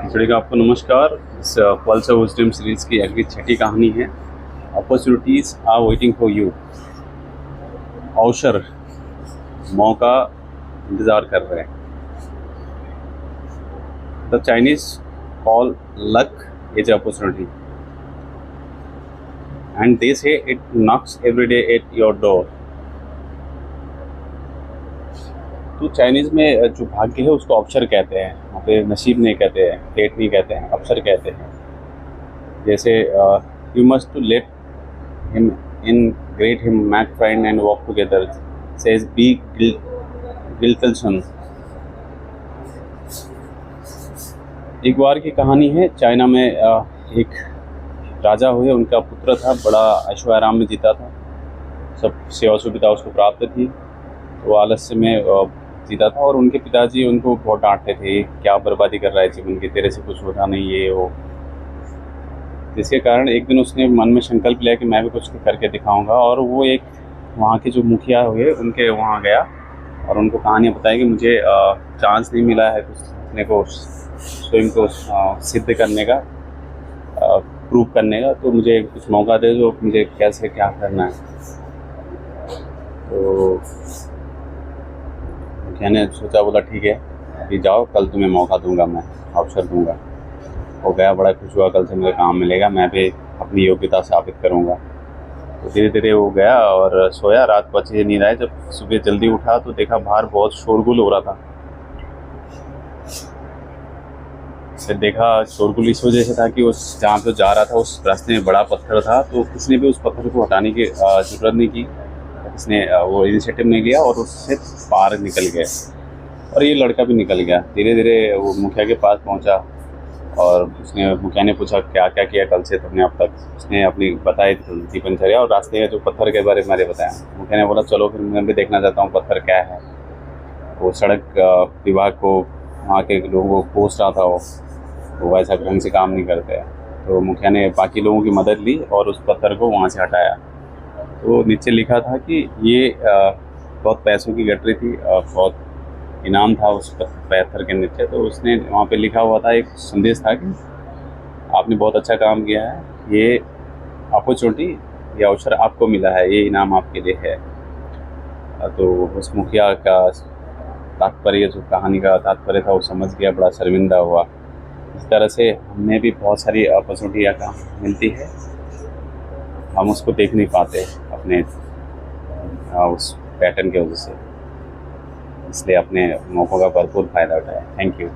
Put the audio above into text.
खिचड़ी का आपको नमस्कार। इस पल्स ऑफ विजडम सीरीज की अगली छठी कहानी है opportunities are waiting for you. अवसर, मौका इंतज़ार कर रहे हैं। The Chinese call luck is opportunity and they say it knocks every day at your door. तो चाइनीज़ में जो भाग्य है उसको अवसर कहते हैं, वहाँ पे नसीब नहीं कहते हैं, फेट नहीं कहते हैं, अवसर कहते हैं। जैसे you must to let him in greet him make friend and walk together says B गिल्टलसन। एक बार की कहानी है। चाइना में एक राजा हुए, उनका पुत्र था, बड़ा ऐशो आराम में जीता था, सब सेवा सुविधा उसको प्राप्त थी। वो आलस्य में जीता था और उनके पिताजी उनको बहुत डांटते थे, क्या बर्बादी कर रहा है जीवन की, तेरे से कुछ होता नहीं ये वो। जिसके कारण एक दिन उसने मन में संकल्प लिया कि मैं भी कुछ करके दिखाऊंगा। और वो एक वहाँ के जो मुखिया हुए उनके वहाँ गया और उनको कहानियाँ बताई कि मुझे चांस नहीं मिला है कुछ अपने को स्वयं को सिद्ध करने का, प्रूव करने का, तो मुझे कुछ मौका दे जो मुझे कैसे क्या करना है। तो मैंने सोचा, बोला ठीक है अभी जाओ, कल तुम्हें मौका दूंगा, मैं अवसर दूंगा। वो गया, बड़ा खुश हुआ, कल से मुझे काम मिलेगा, मैं भी अपनी योग्यता साबित करूंगा। तो धीरे धीरे वो गया और सोया। रात को अच्छे से नींद आई। जब सुबह जल्दी उठा तो देखा बाहर बहुत शोरगुल हो रहा था। फिर देखा शोरगुल इस वजह से था कि उस जहाँ पे जा रहा था उस रास्ते में बड़ा पत्थर था, तो किसी ने भी उस पत्थर को हटाने की जरूरत नहीं की, उसने वो इनिशिएटिव नहीं लिया और उससे पार निकल गए। और ये लड़का भी निकल गया। धीरे धीरे वो मुखिया के पास पहुंचा और उसने मुखिया ने पूछा क्या क्या किया कल से तुमने अब तक। उसने अपनी बताई दिनचर्या और रास्ते का जो पत्थर के बारे में बताया। मुखिया ने बोला चलो फिर मैं भी देखना चाहता हूँ पत्थर क्या है। वो सड़क विभाग को, वहाँ के लोगों को कोस रहा था, वो वैसा ढंग से काम नहीं करते। तो मुखिया ने बाकी लोगों की मदद ली और उस पत्थर को वहाँ से हटाया। तो नीचे लिखा था कि ये बहुत पैसों की गठरी थी, बहुत इनाम था उस पत्थर के नीचे। तो उसने वहाँ पे लिखा हुआ था, एक संदेश था कि आपने बहुत अच्छा काम किया है, ये अपॉर्चुनिटी, ये अवसर आपको मिला है, ये इनाम आपके लिए है। तो उस मुखिया का तात्पर्य, जो कहानी का तात्पर्य था, वो समझ गया, बड़ा शर्मिंदा हुआ। इस तरह से हमें भी बहुत सारी अपॉर्चुनिटियाँ का मिलती है, हम उसको देख नहीं पाते अपने उस पैटर्न की वजह से। इसलिए अपने मौक़ों का भरपूर फ़ायदा उठाएं। Thank you.